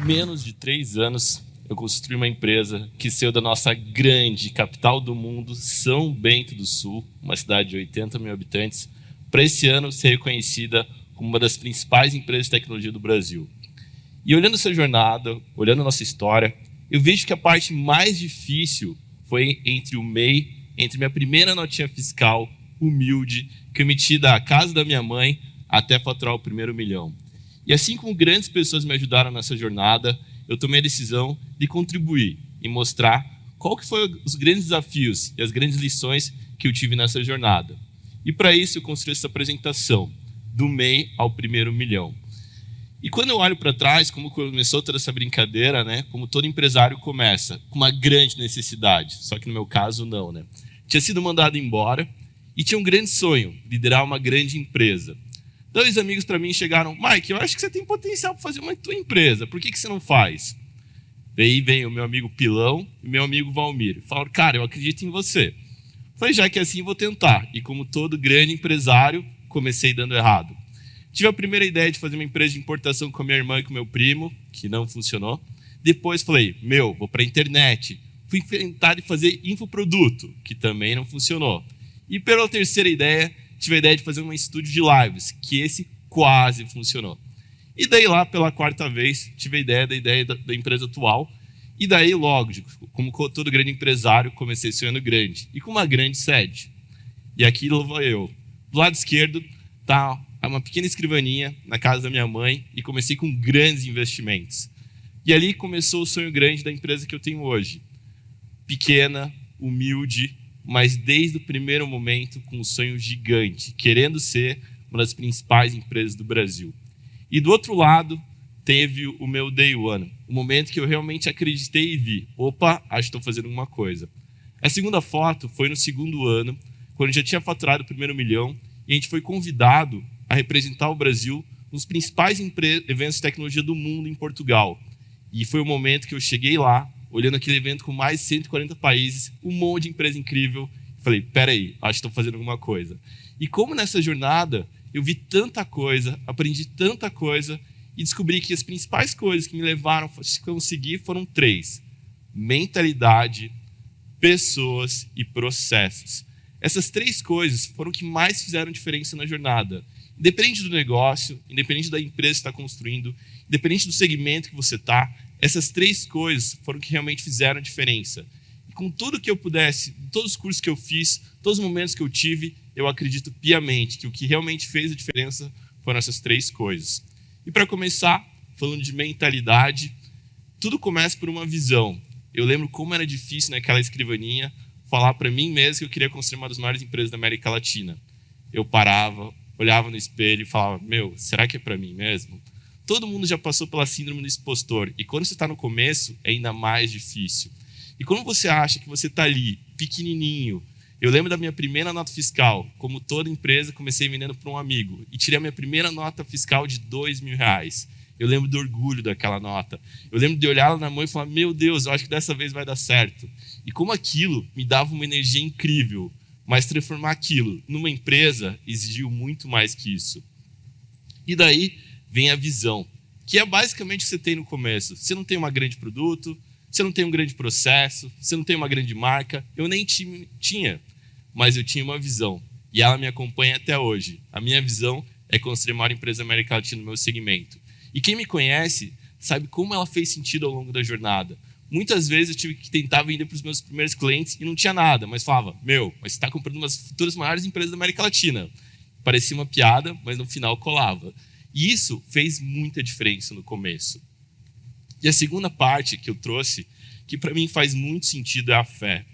menos de 3 anos, eu construí uma empresa que saiu da nossa grande capital do mundo, São Bento do Sul, uma cidade de 80 mil habitantes, para esse ano ser reconhecida como uma das principais empresas de tecnologia do Brasil. E olhando essa jornada, olhando a nossa história, eu vejo que a parte mais difícil foi entre o MEI, entre minha primeira notinha fiscal, humilde, que eu meti da casa da minha mãe até faturar o primeiro milhão. E assim como grandes pessoas me ajudaram nessa jornada, eu tomei a decisão de contribuir e mostrar qual que foram os grandes desafios e as grandes lições que eu tive nessa jornada. E para isso eu construí essa apresentação, do MEI ao primeiro milhão. E quando eu olho para trás, como começou toda essa brincadeira, né? Como todo empresário começa, com uma grande necessidade, só que no meu caso não, né? Tinha sido mandado embora e tinha um grande sonho, liderar uma grande empresa. 2 amigos para mim chegaram, Mike, eu acho que você tem potencial para fazer uma tua empresa, por que você não faz? Daí vem o meu amigo Pilão e o meu amigo Valmir. Falaram, cara, eu acredito em você. Falei, já que é assim, vou tentar. E como todo grande empresário, comecei dando errado. Tive a primeira ideia de fazer uma empresa de importação com a minha irmã e com o meu primo, que não funcionou. Depois falei, vou para a internet. Fui tentar de fazer infoproduto, que também não funcionou. E pela terceira ideia, tive a ideia de fazer um estúdio de lives, que esse quase funcionou. E daí lá, pela 4ª vez, tive a ideia da empresa atual. E daí, lógico, como todo grande empresário, comecei sonhando grande. E com uma grande sede. E aqui lá vou eu. Do lado esquerdo está uma pequena escrivaninha na casa da minha mãe e comecei com grandes investimentos. E ali começou o sonho grande da empresa que eu tenho hoje. Pequena, humilde, mas desde o primeiro momento com um sonho gigante, querendo ser uma das principais empresas do Brasil. E do outro lado, teve o meu day one, o momento que eu realmente acreditei e vi, opa, acho que estou fazendo alguma coisa. A segunda foto foi no 2º ano, quando eu já tinha faturado o primeiro milhão, e a gente foi convidado a representar o Brasil nos principais eventos de tecnologia do mundo em Portugal. E foi o momento que eu cheguei lá, olhando aquele evento com mais de 140 países, um monte de empresa incrível. Falei, peraí, acho que estou fazendo alguma coisa. E como nessa jornada eu vi tanta coisa, aprendi tanta coisa e descobri que as principais coisas que me levaram a conseguir foram 3. Mentalidade, pessoas e processos. Essas 3 coisas foram o que mais fizeram diferença na jornada. Independente do negócio, independente da empresa que está construindo, independente do segmento que você está, essas 3 coisas foram que realmente fizeram a diferença. E com tudo que eu pudesse, todos os cursos que eu fiz, todos os momentos que eu tive, eu acredito piamente que o que realmente fez a diferença foram essas 3 coisas. E para começar, falando de mentalidade, tudo começa por uma visão. Eu lembro como era difícil naquela escrivaninha falar para mim mesmo que eu queria construir uma das maiores empresas da América Latina. Eu parava, olhava no espelho e falava, será que é para mim mesmo? Todo mundo já passou pela síndrome do impostor. E quando você está no começo, é ainda mais difícil. E quando você acha que você está ali, pequenininho, eu lembro da minha primeira nota fiscal. Como toda empresa, comecei vendendo para um amigo. E tirei a minha primeira nota fiscal de R$2.000. Eu lembro do orgulho daquela nota. Eu lembro de olhar ela na mão e falar, meu Deus, eu acho que dessa vez vai dar certo. E como aquilo me dava uma energia incrível. Mas transformar aquilo numa empresa exigiu muito mais que isso. E daí vem a visão, que é basicamente o que você tem no começo. Você não tem um grande produto, você não tem um grande processo, você não tem uma grande marca. Eu nem tinha, mas eu tinha uma visão. E ela me acompanha até hoje. A minha visão é construir a maior empresa da América Latina no meu segmento. E quem me conhece sabe como ela fez sentido ao longo da jornada. Muitas vezes eu tive que tentar vender para os meus primeiros clientes e não tinha nada, mas falava, mas você está comprando umas futuras maiores empresas da América Latina. Parecia uma piada, mas no final colava. E isso fez muita diferença no começo. E a segunda parte que eu trouxe, que para mim faz muito sentido, é a fé.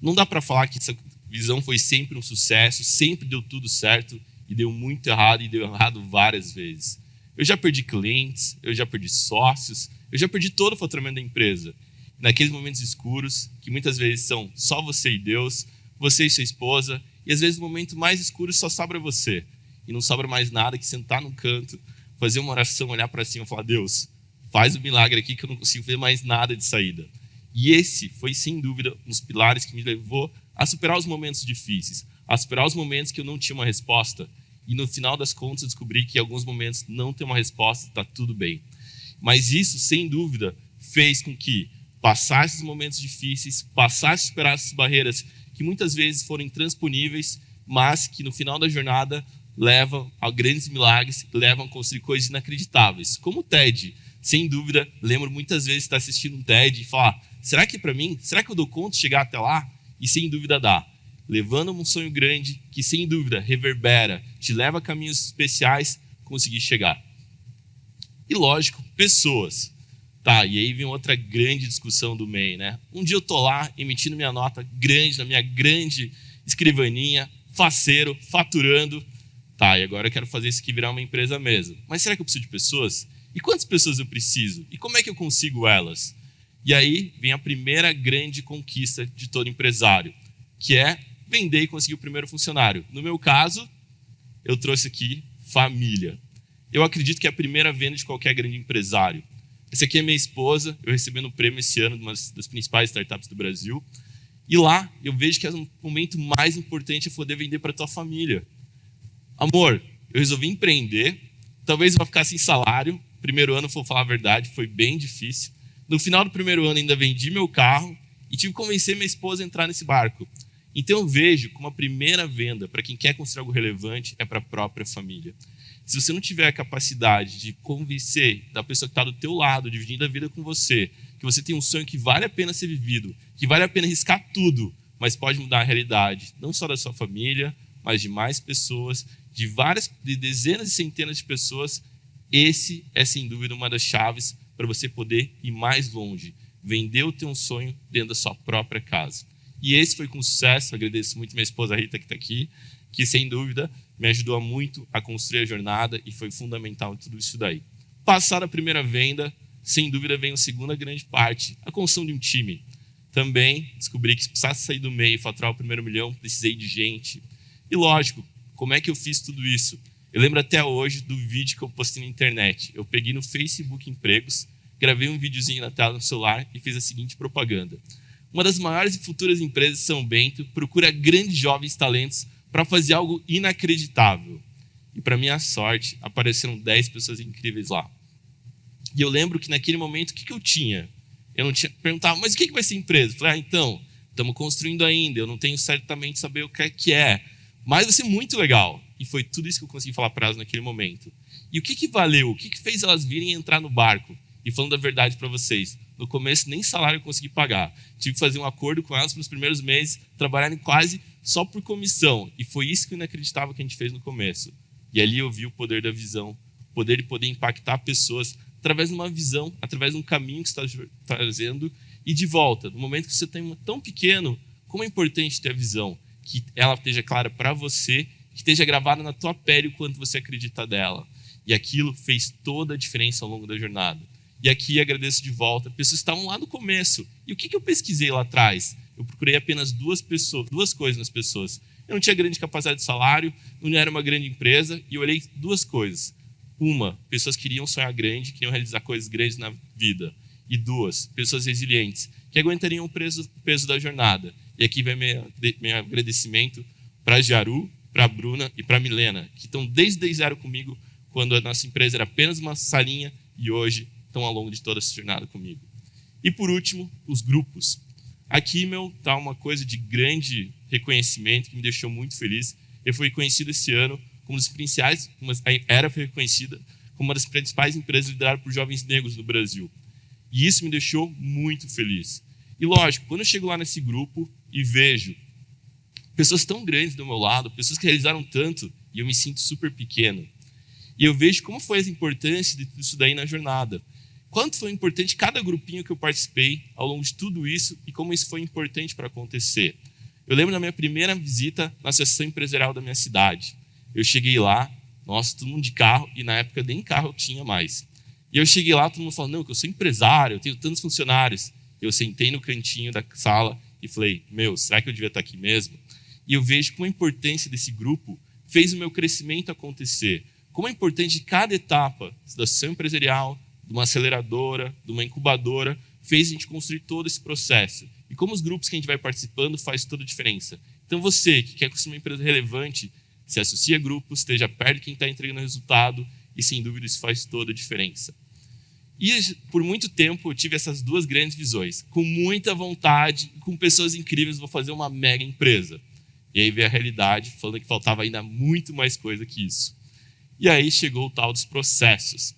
Não dá para falar que essa visão foi sempre um sucesso, sempre deu tudo certo e deu muito errado e deu errado várias vezes. Eu já perdi clientes, eu já perdi sócios, eu já perdi todo o faturamento da empresa. Naqueles momentos escuros, que muitas vezes são só você e Deus, você e sua esposa, e às vezes no momento mais escuro só sobra você. E não sobra mais nada que sentar num canto, fazer uma oração, olhar para cima e falar, Deus, faz um milagre aqui que eu não consigo ver mais nada de saída. E esse foi, sem dúvida, um dos pilares que me levou a superar os momentos difíceis, a superar os momentos que eu não tinha uma resposta. E no final das contas, descobri que em alguns momentos não ter uma resposta, está tudo bem. Mas isso, sem dúvida, fez com que passasse os momentos difíceis, passasse e superasse as barreiras que muitas vezes foram intransponíveis, mas que no final da jornada levam a grandes milagres, levam a construir coisas inacreditáveis. Como o TED, sem dúvida, lembro muitas vezes de estar assistindo um TED e falar, será que é para mim? Será que eu dou conta de chegar até lá? E sem dúvida dá. Levando um sonho grande que sem dúvida reverbera, te leva a caminhos especiais, conseguir chegar. E lógico, pessoas. Tá, e aí vem outra grande discussão do MEI, né? Um dia eu tô lá emitindo minha nota grande, na minha grande escrivaninha, faceiro, faturando. Tá, e agora eu quero fazer isso aqui virar uma empresa mesmo. Mas será que eu preciso de pessoas? E quantas pessoas eu preciso? E como é que eu consigo elas? E aí vem a primeira grande conquista de todo empresário, que é vender e conseguir o primeiro funcionário. No meu caso, eu trouxe aqui família. Eu acredito que é a primeira venda de qualquer grande empresário. Essa aqui é minha esposa, eu recebendo um prêmio esse ano de uma das principais startups do Brasil. E lá eu vejo que é o momento mais importante é poder vender para a tua família. Amor, eu resolvi empreender, talvez eu vá ficar sem salário. Primeiro ano, vou falar a verdade, foi bem difícil. No final do primeiro ano ainda vendi meu carro e tive que convencer minha esposa a entrar nesse barco. Então eu vejo como a primeira venda para quem quer construir algo relevante é para a própria família. Se você não tiver a capacidade de convencer da pessoa que está do teu lado, dividindo a vida com você, que você tem um sonho que vale a pena ser vivido, que vale a pena arriscar tudo, mas pode mudar a realidade, não só da sua família, mas de mais pessoas, de dezenas e centenas de pessoas, esse é sem dúvida uma das chaves para você poder ir mais longe, vender o teu sonho dentro da sua própria casa. E esse foi com sucesso, agradeço muito minha esposa Rita que está aqui, que sem dúvida me ajudou muito a construir a jornada e foi fundamental em tudo isso daí. Passada a primeira venda, sem dúvida vem a segunda grande parte, a construção de um time. Também descobri que se precisasse sair do meio e faturar o primeiro milhão, precisei de gente. E lógico, como é que eu fiz tudo isso? Eu lembro até hoje do vídeo que eu postei na internet. Eu peguei no Facebook Empregos, gravei um videozinho na tela do celular e fiz a seguinte propaganda. Uma das maiores e futuras empresas de São Bento procura grandes jovens talentos para fazer algo inacreditável. E para minha sorte, apareceram 10 pessoas incríveis lá. E eu lembro que naquele momento, o que eu tinha? Eu não tinha perguntava, mas o que vai ser empresa? Eu falei, então, estamos construindo ainda, eu não tenho certamente saber o que é, mas vai ser muito legal. E foi tudo isso que eu consegui falar para elas naquele momento. E o que valeu? O que fez elas virem entrar no barco? E falando a verdade para vocês, no começo nem salário eu consegui pagar. Tive que fazer um acordo com elas para os primeiros meses, trabalharem quase só por comissão. E foi isso que eu inacreditável que a gente fez no começo. E ali eu vi o poder da visão, o poder de poder impactar pessoas através de uma visão, através de um caminho que você está trazendo. E de volta, no momento que você tem tão pequeno, como é importante ter a visão, que ela esteja clara para você, que esteja gravada na tua pele o quanto você acredita dela. E aquilo fez toda a diferença ao longo da jornada. E aqui agradeço de volta, pessoas que estavam lá no começo. E o que eu pesquisei lá atrás? Eu procurei apenas duas coisas nas pessoas. Eu não tinha grande capacidade de salário, não era uma grande empresa, e eu olhei duas coisas. Uma, pessoas que queriam sonhar grande, queriam realizar coisas grandes na vida. E duas, pessoas resilientes, que aguentariam o peso da jornada. E aqui vai meu agradecimento para a Jaru, para a Bruna e para a Milena, que estão desde day zero comigo, quando a nossa empresa era apenas uma salinha, e hoje estão ao longo de toda essa jornada comigo. E por último, os grupos. Aqui, está uma coisa de grande reconhecimento que me deixou muito feliz. Eu fui reconhecido esse ano como foi reconhecida como uma das principais empresas lideradas por jovens negros no Brasil. E isso me deixou muito feliz. E lógico, quando eu chego lá nesse grupo e vejo pessoas tão grandes do meu lado, pessoas que realizaram tanto, e eu me sinto super pequeno. E eu vejo como foi a importância de tudo isso daí na jornada. Quanto foi importante cada grupinho que eu participei ao longo de tudo isso e como isso foi importante para acontecer. Eu lembro da minha primeira visita na associação empresarial da minha cidade. Eu cheguei lá, nossa, todo mundo de carro, e na época nem carro eu tinha mais. E eu cheguei lá, todo mundo falando, não, que eu sou empresário, eu tenho tantos funcionários. Eu sentei no cantinho da sala e falei, será que eu devia estar aqui mesmo? E eu vejo como a importância desse grupo fez o meu crescimento acontecer. Como é importante cada etapa da associação empresarial, de uma aceleradora, de uma incubadora, fez a gente construir todo esse processo. E como os grupos que a gente vai participando faz toda a diferença. Então você que quer construir uma empresa relevante, se associa a grupos, esteja perto de quem está entregando resultado e sem dúvida isso faz toda a diferença. E por muito tempo eu tive essas duas grandes visões. Com muita vontade, com pessoas incríveis, vou fazer uma mega empresa. E aí veio a realidade, falando que faltava ainda muito mais coisa que isso. E aí chegou o tal dos processos.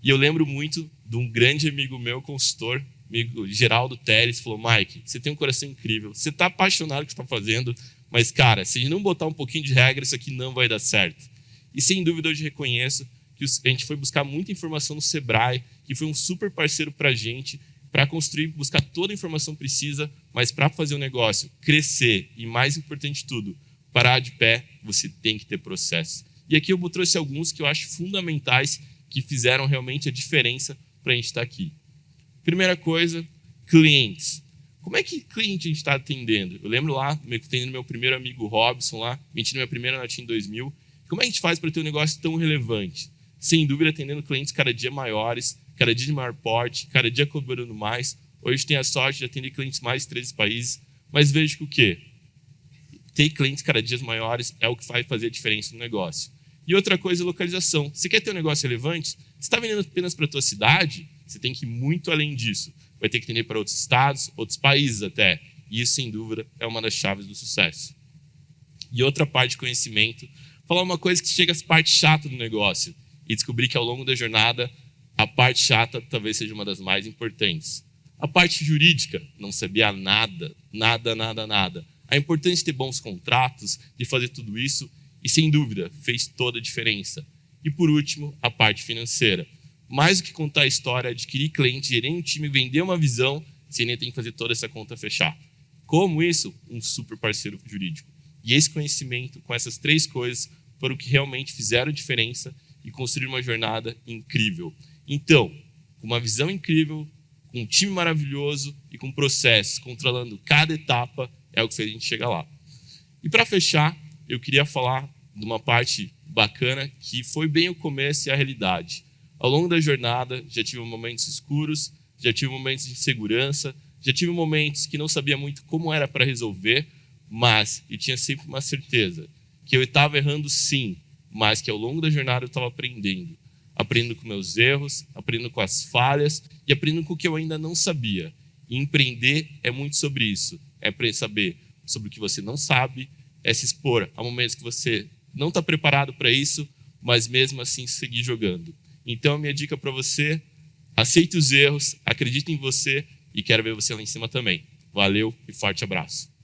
E eu lembro muito de um grande amigo meu, consultor, amigo Geraldo Teles, falou: Mike, você tem um coração incrível, você está apaixonado com o que está fazendo, mas, cara, se a gente não botar um pouquinho de regra, isso aqui não vai dar certo. E sem dúvida hoje reconheço que a gente foi buscar muita informação no Sebrae, que foi um super parceiro para a gente, para construir, buscar toda a informação precisa, mas para fazer o negócio crescer e, mais importante de tudo, parar de pé, você tem que ter processo. E aqui eu trouxe alguns que eu acho fundamentais, que fizeram realmente a diferença para a gente estar aqui. Primeira coisa, clientes. Como é que cliente a gente está atendendo? Eu lembro lá, atendendo meu primeiro amigo Robson lá, mentindo minha primeira notinha em 2000. Como é que a gente faz para ter um negócio tão relevante? Sem dúvida, atendendo clientes cada dia maiores, cada dia de maior porte, cada dia cobrando mais. Hoje tenho a sorte de atender clientes mais de 13 países, mas vejo que o quê? Ter clientes cada dia maiores é o que vai fazer a diferença no negócio. E outra coisa é localização. Você quer ter um negócio relevante? Você está vendendo apenas para a tua cidade? Você tem que ir muito além disso. Vai ter que atender para outros estados, outros países até. E isso, sem dúvida, é uma das chaves do sucesso. E outra parte de conhecimento, falar uma coisa que chega às partes chatas do negócio e descobrir que ao longo da jornada, a parte chata talvez seja uma das mais importantes. A parte jurídica, não sabia nada. A importância de ter bons contratos, de fazer tudo isso, e sem dúvida, fez toda a diferença. E por último, a parte financeira. Mais do que contar a história, adquirir cliente, gerir um time, vender uma visão, você ainda tem que fazer toda essa conta fechar. Como isso? Um super parceiro jurídico. E esse conhecimento, com essas três coisas, foram o que realmente fizeram a diferença e construir uma jornada incrível. Então, com uma visão incrível, com um time maravilhoso e com processos, controlando cada etapa, é o que fez a gente chegar lá. E para fechar, eu queria falar de uma parte bacana que foi bem o começo e a realidade. Ao longo da jornada, já tive momentos escuros, já tive momentos de insegurança, já tive momentos que não sabia muito como era para resolver, mas eu tinha sempre uma certeza que eu estava errando sim, mas que ao longo da jornada eu estava aprendendo. Aprendendo com meus erros, aprendendo com as falhas e aprendendo com o que eu ainda não sabia. E empreender é muito sobre isso. É para saber sobre o que você não sabe, é se expor a momentos que você não está preparado para isso, mas mesmo assim seguir jogando. Então a minha dica para você, aceite os erros, acredite em você e quero ver você lá em cima também. Valeu e forte abraço.